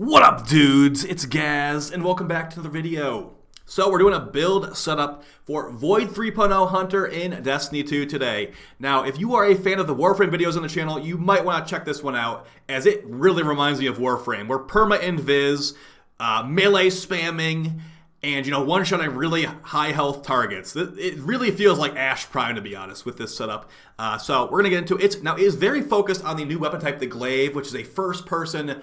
What up, dudes? It's Gaz, and welcome back to the video. So we're doing a build setup for Void 3.0 Hunter in Destiny 2 today. Now, if you are a fan of the Warframe videos on the channel, you might want to check this one out, as it really reminds me of Warframe. We're perma-invis, melee spamming, and, one-shotting really high-health targets. It really feels like Ash Prime, to be honest, with this setup. So we're going to get into it. Now, it is very focused on the new weapon type, the GLAIVE, which is a first-person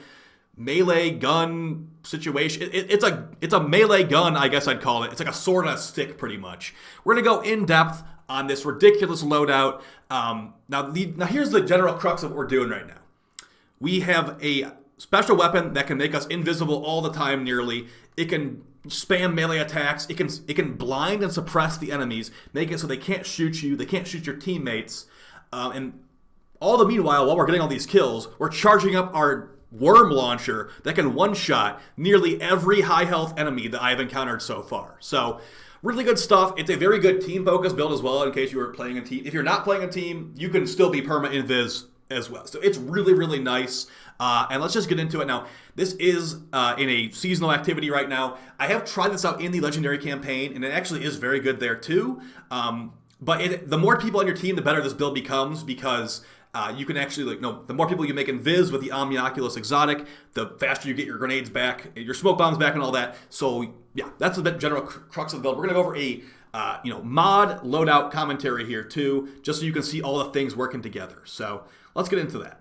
melee gun situation. It's a melee gun, I guess I'd call it. It's like a sword and a stick, pretty much. We're going to go in-depth on this ridiculous loadout. Now, here's the general crux of what we're doing right now. We have a special weapon that can make us invisible all the time, nearly. It can spam melee attacks. It can blind and suppress the enemies, make it so they can't shoot you, they can't shoot your teammates. And all the meanwhile, while we're getting all these kills, we're charging up our worm launcher that can one-shot nearly every high-health enemy that I've encountered so far. So, really good stuff. It's a very good team-focused build as well, in case you were playing a team. If you're not playing a team, you can still be perma-invis as well. So it's really, really nice. And let's just get into it now. This is in a seasonal activity right now. I have tried this out in the Legendary campaign, and it actually is very good there too. But the more people on your team, the better this build becomes, because you can actually, the more people you make invis with the Omnioculus exotic, the faster you get your grenades back, your smoke bombs back, and all that. So, yeah, that's the general crux of the build. We're going to go over a mod loadout commentary here, too, just so you can see all the things working together. So, let's get into that.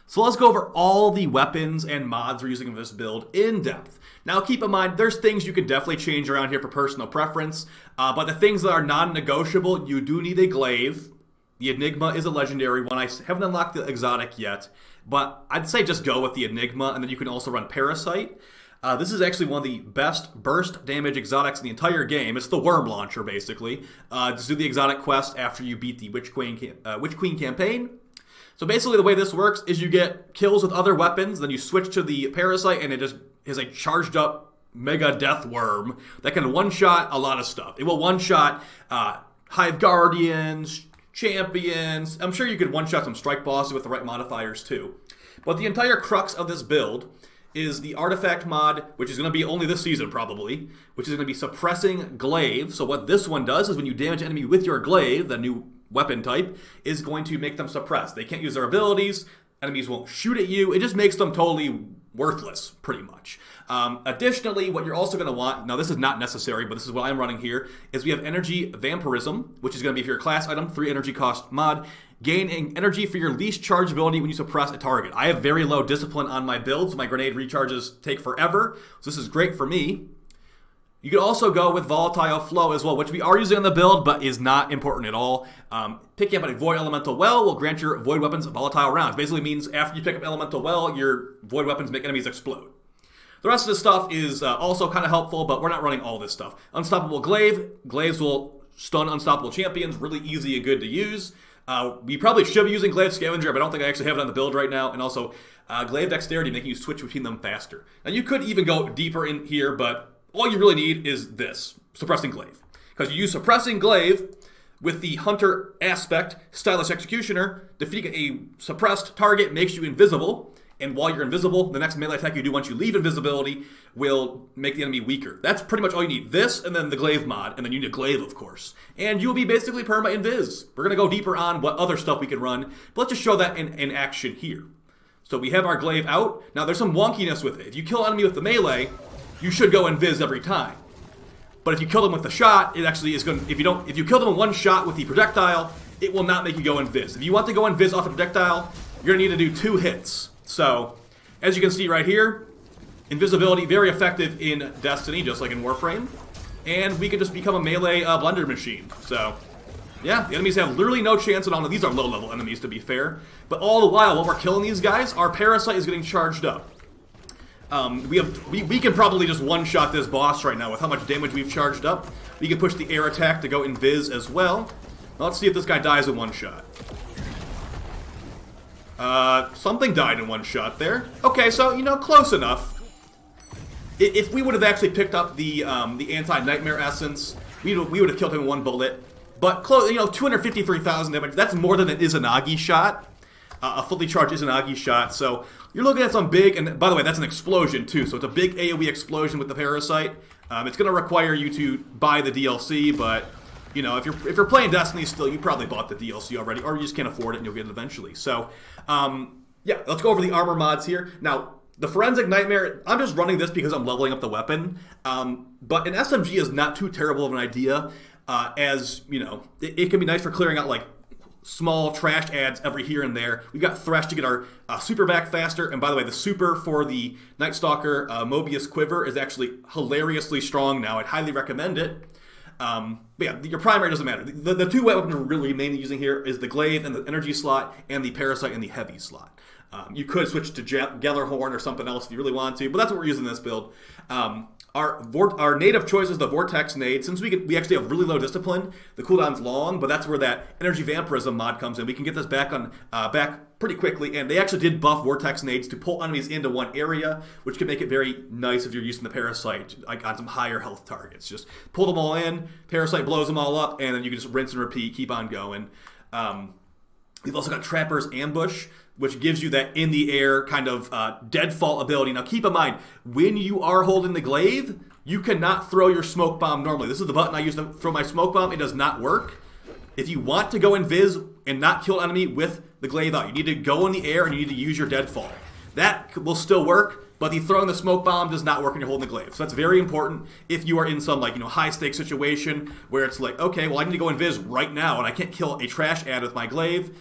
So let's go over all the weapons and mods we're using in this build in depth. Now keep in mind, there's things you can definitely change around here for personal preference, but the things that are non-negotiable, you do need a glaive. The Enigma is a legendary one. I haven't unlocked the exotic yet, but I'd say just go with the Enigma, and then you can also run Parasyte. This is actually one of the best burst damage exotics in the entire game. It's the worm launcher, basically. Just do the exotic quest after you beat the Witch Queen campaign. So basically the way this works is you get kills with other weapons, then you switch to the Parasyte, and it just is a charged up mega death worm that can one-shot a lot of stuff. It will one-shot Hive Guardians, champions. I'm sure you could one-shot some strike bosses with the right modifiers too. But the entire crux of this build is the artifact mod, which is going to be only this season probably, which is going to be suppressing glaive. So what this one does is when you damage an enemy with your glaive, the new weapon type, is going to make them suppressed. They can't use their abilities, enemies won't shoot at you, it just makes them totally worthless, pretty much. Additionally, what you're also going to want, now this is not necessary, but this is what I'm running here, is we have Energy Vampirism, which is going to be for your class item, 3 energy cost mod, gaining energy for your least charge ability when you suppress a target. I have very low discipline on my builds, my grenade recharges take forever, so this is great for me. You could also go with Volatile Flow as well, which we are using on the build, but is not important at all. Picking up a Void Elemental Well will grant your Void weapons volatile rounds. Basically means after you pick up Elemental Well, your Void weapons make enemies explode. The rest of this stuff is also kind of helpful, but we're not running all this stuff. Unstoppable Glaive. Glaives will stun unstoppable champions. Really easy and good to use. We probably should be using Glaive Scavenger, but I don't think I actually have it on the build right now. And also, Glaive Dexterity, making you switch between them faster. Now, you could even go deeper in here, but all you really need is this, Suppressing Glaive. Because you use Suppressing Glaive with the Hunter aspect, Stylish Executioner. Defeating a suppressed target makes you invisible, and while you're invisible, the next melee attack you do once you leave invisibility will make the enemy weaker. That's pretty much all you need. This, and then the Glaive mod, and then you need a Glaive, of course. And you'll be basically perma-invis. We're going to go deeper on what other stuff we can run, but let's just show that in action here. So we have our Glaive out. Now there's some wonkiness with it. If you kill an enemy with the melee, you should go invis every time. But if you kill them with the shot, it actually is going to, if you kill them in one shot with the projectile, it will not make you go invis. If you want to go invis off the projectile, you're going to need to do 2 hits. So, as you can see right here, invisibility, very effective in Destiny, just like in Warframe. And we can just become a melee blender machine. So, yeah, the enemies have literally no chance at all. These are low-level enemies, to be fair. But all the while we're killing these guys, our Parasyte is getting charged up. We can probably just one-shot this boss right now with how much damage we've charged up. We can push the air attack to go invis as well. Now let's see if this guy dies in one shot. Something died in one shot there. Okay, so, close enough. If we would have actually picked up the anti-nightmare essence, we would have killed him in one bullet. But close, 253,000 damage. That's more than an Izanagi shot. A fully charged Izanagi shot. So you're looking at some big, and by the way, that's an explosion too. So it's a big AoE explosion with the Parasyte. It's going to require you to buy the DLC, but if you're playing Destiny still, you probably bought the DLC already, or you just can't afford it and you'll get it eventually. So yeah, let's go over the armor mods here. Now, the Forensic Nightmare, I'm just running this because I'm leveling up the weapon. But an SMG is not too terrible of an idea, as, it can be nice for clearing out, like, small trash adds every here and there. We've got Thresh to get our super back faster. And by the way, the super for the Night Stalker Mobius Quiver is actually hilariously strong now. I'd highly recommend it. But yeah, your primary doesn't matter. The two weapons we're really mainly using here is the Glaive and the energy slot, and the Parasyte and the heavy slot. You could switch to Gellerhorn or something else if you really want to, but that's what we're using in this build. Our native choice is the Vortex Nade. Since we actually have really low discipline, the cooldown's long, but that's where that Energy Vampirism mod comes in. We can get this back pretty quickly, and they actually did buff Vortex Nades to pull enemies into one area, which can make it very nice if you're using the Parasyte on some higher health targets. Just pull them all in, Parasyte blows them all up, and then you can just rinse and repeat, keep on going. We've also got Trapper's Ambush, which gives you that in-the-air kind of deadfall ability. Now, keep in mind, when you are holding the Glaive, you cannot throw your smoke bomb normally. This is the button I use to throw my smoke bomb. It does not work. If you want to go invis and not kill an enemy with the Glaive out, you need to go in the air and you need to use your deadfall. That will still work, but the throwing the smoke bomb does not work when you're holding the Glaive. So that's very important if you are in some high-stakes situation where it's like, okay, well, I need to go invis right now and I can't kill a trash ad with my Glaive.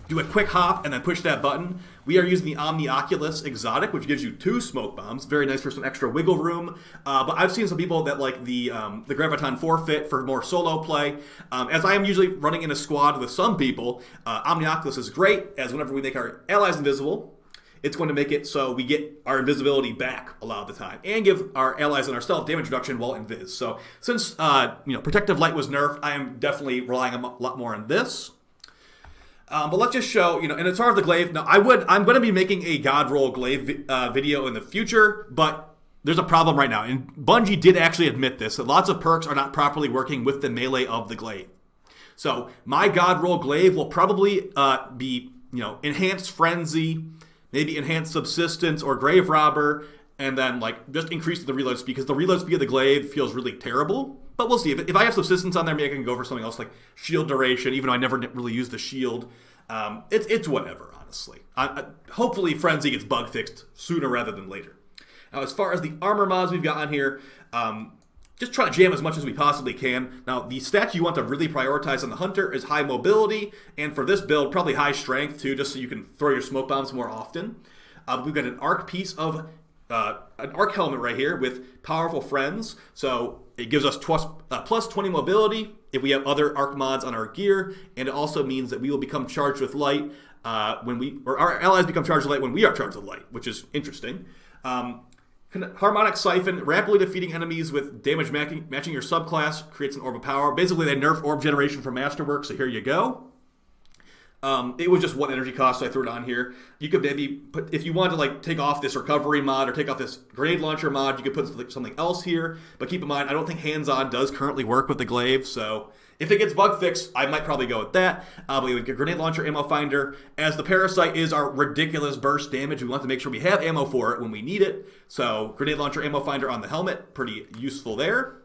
Do a quick hop and then push that button. We are using the Omni Oculus Exotic, which gives you 2 smoke bombs. Very nice for some extra wiggle room. But I've seen some people that like the Graviton Forfeit for more solo play. As I am usually running in a squad with some people, Omni Oculus is great, as whenever we make our allies invisible, it's going to make it so we get our invisibility back a lot of the time, and give our allies and ourselves damage reduction while invis. So since Protective Light was nerfed, I am definitely relying a lot more on this. But let's just show, and as far as the Glaive, now I'm going to be making a God Roll Glaive video in the future, but there's a problem right now. And Bungie did actually admit this, that lots of perks are not properly working with the melee of the Glaive. So my God Roll Glaive will probably be, Enhanced Frenzy, maybe Enhanced Subsistence or Grave Robber, and then just increase the reload speed, because the reload speed of the Glaive feels really terrible. But we'll see. If I have Subsistence on there, maybe I can go for something else like Shield Duration, even though I never really use the Shield. It's whatever, honestly. Hopefully Frenzy gets bug fixed sooner rather than later. Now, as far as the armor mods we've got on here, just try to jam as much as we possibly can. Now, the stat you want to really prioritize on the Hunter is high mobility, and for this build, probably high strength too, just so you can throw your smoke bombs more often. We've got an arc piece of an arc helmet right here with powerful friends, so it gives us plus 20 mobility if we have other arc mods on our gear, and it also means that we will become charged with light or our allies become charged with light when we are charged with light, which is interesting. Harmonic Siphon, rapidly defeating enemies with damage matching your subclass, creates an orb of power. Basically, they nerf orb generation from Masterwork, so here you go. It was just 1 energy cost, so I threw it on here. You could maybe put, if you want to take off this recovery mod or take off this grenade launcher mod, you could put something else here. But keep in mind, I don't think hands-on does currently work with the Glaive, so if it gets bug fixed, I might probably go with that. But we would get grenade launcher, ammo finder. As the Parasyte is our ridiculous burst damage, we want to make sure we have ammo for it when we need it. So grenade launcher, ammo finder on the helmet, pretty useful there.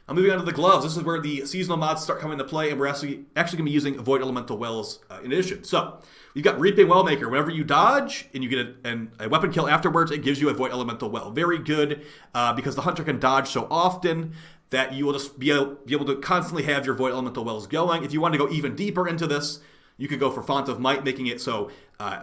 I'm moving on to the gloves. This is where the seasonal mods start coming into play, and we're actually going to be using Void Elemental Wells in addition. So we've got Reaping Wellmaker. Whenever you dodge and you get a weapon kill afterwards, it gives you a Void Elemental Well. Very good because the Hunter can dodge so often that you will just be able to constantly have your Void Elemental Wells going. If you want to go even deeper into this, you could go for Font of Might, making it so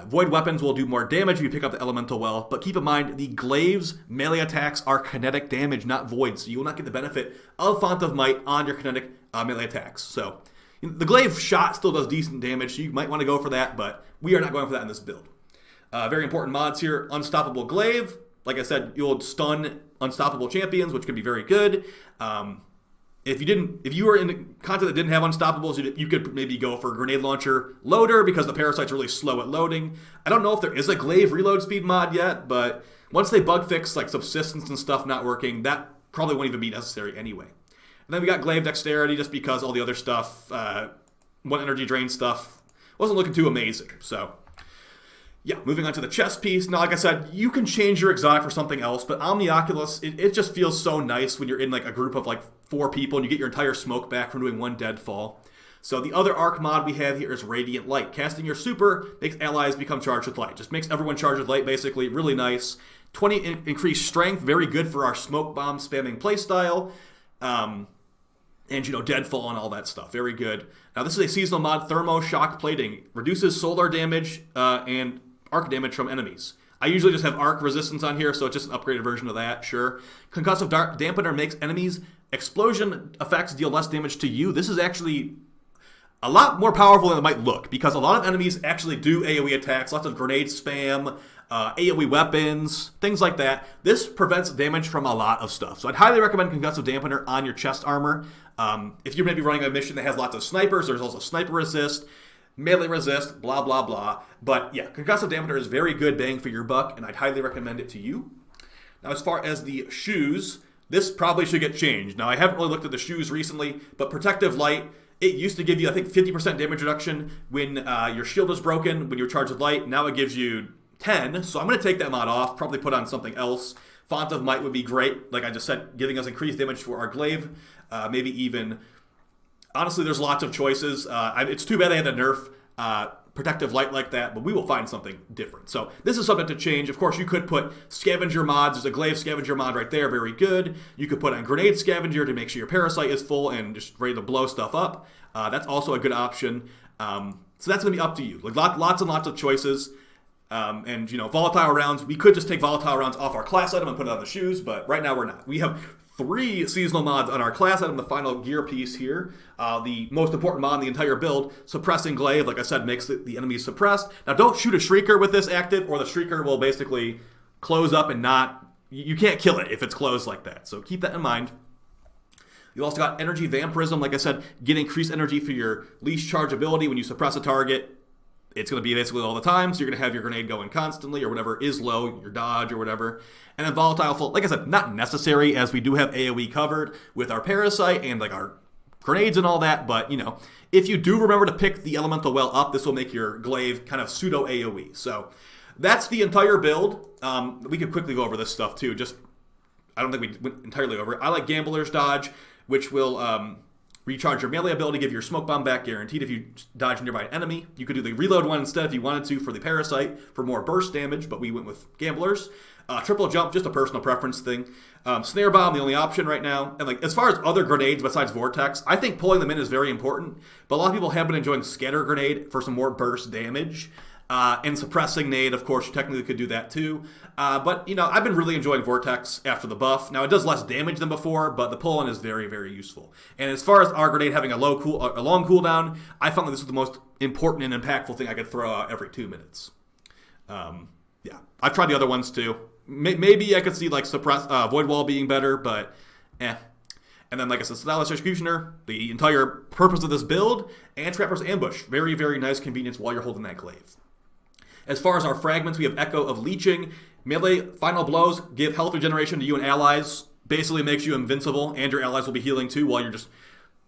Void weapons will do more damage if you pick up the Elemental Well. But keep in mind, the Glaive's melee attacks are kinetic damage, not void. So you will not get the benefit of Font of Might on your kinetic melee attacks. So the Glaive shot still does decent damage, so you might want to go for that, but we are not going for that in this build. Very important mods here. Unstoppable Glaive. Like I said, you'll stun unstoppable champions, which can be very good. If you were in content that didn't have unstoppables, you could maybe go for grenade launcher loader because the Parasyte's really slow at loading. I don't know if there is a Glaive reload speed mod yet, but once they bug fix Subsistence and stuff not working, that probably won't even be necessary anyway. And then we got Glaive Dexterity just because all the other stuff, 1 energy drain stuff, wasn't looking too amazing. So, yeah, moving on to the chest piece. Now, like I said, you can change your exotic for something else, but Omnioculus, it just feels so nice when you're in like a group of like 4 people and you get your entire smoke back from doing 1 deadfall. So the other arc mod we have here is Radiant Light. Casting your super makes allies become charged with light. Just makes everyone charged with light, basically. Really nice. 20 increased strength, very good for our smoke bomb spamming playstyle. And, deadfall and all that stuff. Very good. Now, this is a seasonal mod, Thermo Shock Plating. Reduces solar damage and arc damage from enemies. I usually just have arc resistance on here, so it's just an upgraded version of that, sure. Concussive Dampener makes enemies' explosion effects deal less damage to you. This is actually a lot more powerful than it might look, because a lot of enemies actually do AoE attacks, lots of grenade spam, AoE weapons, things like that. This prevents damage from a lot of stuff. So I'd highly recommend Concussive Dampener on your chest armor. If you're maybe running a mission that has lots of snipers, there's also sniper resist, melee resist, blah, blah, blah. But yeah, Concussive Dampener is very good bang for your buck, and I'd highly recommend it to you. Now, as far as the shoes, this probably should get changed. Now, I haven't really looked at the shoes recently, but Protective Light, it used to give you, I think, 50% damage reduction when your shield was broken, when you were charged with light. Now it gives you 10, so I'm going to take that mod off, probably put on something else. Font of Might would be great, like I just said, giving us increased damage for our glaive. Maybe even, honestly, there's lots of choices. It's too bad they had to nerf Protective Light like that, but we will find something different. So this is something to change. Of course, you could put Scavenger mods. There's a Glaive Scavenger mod right there, very good. You could put on Grenade Scavenger to make sure your Parasyte is full and just ready to blow stuff up. That's also a good option. So that's going to be up to you. Like lots and lots of choices. And, volatile rounds, we could just take volatile rounds off our class item and put it on the shoes, but right now we're not. We have 3 seasonal mods on our class item, the final gear piece here. The most important mod in the entire build, Suppressing Glaive, like I said, makes the enemies suppressed. Now, don't shoot a Shrieker with this active, or the Shrieker will basically close up and you can't kill it if it's closed like that. So keep that in mind. You also got Energy Vampirism, like I said, get increased energy for your leash charge ability when you suppress a target. It's going to be basically all the time, so you're going to have your grenade going constantly, or whatever is low, your dodge, or whatever. And then Volatile Full, like I said, not necessary, as we do have AoE covered with our Parasyte and like our grenades and all that, but, if you do remember to pick the Elemental Well up, this will make your glaive kind of pseudo AoE. So that's the entire build. We could quickly go over this stuff, too. I don't think we went entirely over it. I like Gambler's Dodge, which will recharge your melee ability, give your smoke bomb back guaranteed if you dodge a nearby enemy. You could do the reload one instead if you wanted to for the Parasyte for more burst damage, but we went with Gamblers. Triple jump, just a personal preference thing. Snare bomb, the only option right now. And as far as other grenades besides Vortex, I think pulling them in is very important, but a lot of people have been enjoying Scatter Grenade for some more burst damage. And Suppressing Nade, of course, you technically could do that too. But, I've been really enjoying Vortex after the buff. Now, it does less damage than before, but the pull-in is very, very useful. And as far as our grenade having a long cooldown, I found that this was the most important and impactful thing I could throw out every 2 minutes. Yeah, I've tried the other ones too. Maybe I could see, Void Wall being better, but eh. And then, like I said, Stylus Executioner, the entire purpose of this build, and Trapper's Ambush. Very, very nice convenience while you're holding that glaive. As far as our fragments, we have Echo of Leeching. Melee Final Blows give health regeneration to you and allies. Basically makes you invincible, and your allies will be healing too while you're just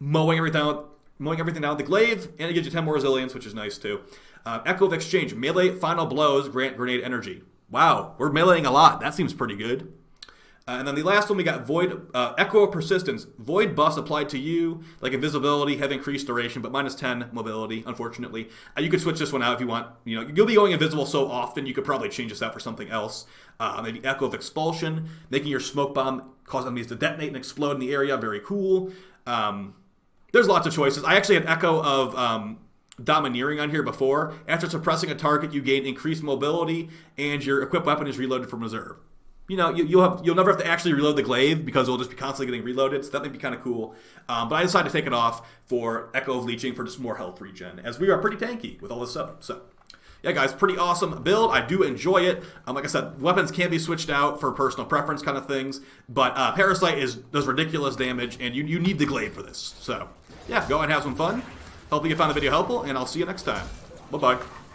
mowing everything down with the glaive. And it gives you 10 more resilience, which is nice too. Echo of Exchange. Melee Final Blows grant grenade energy. Wow, we're meleeing a lot. That seems pretty good. And then the last one, we got Echo of Persistence. Void buffs applied to you, like invisibility, have increased duration, but minus 10 mobility, unfortunately. You could switch this one out if you want. You'll be going invisible so often, you could probably change this out for something else. Maybe Echo of Expulsion, making your smoke bomb cause enemies to detonate and explode in the area. Very cool. There's lots of choices. I actually had Echo of Domineering on here before. After suppressing a target, you gain increased mobility, and your equipped weapon is reloaded from reserve. You'll never have to actually reload the glaive because it'll just be constantly getting reloaded, so that may be kind of cool. But I decided to take it off for Echo of Leeching for just more health regen, as we are pretty tanky with all this stuff. So, yeah, guys, pretty awesome build. I do enjoy it. Like I said, weapons can be switched out for personal preference kind of things, but Parasyte does ridiculous damage, and you need the glaive for this. So, yeah, go and have some fun. Hopefully you found the video helpful, and I'll see you next time. Bye-bye.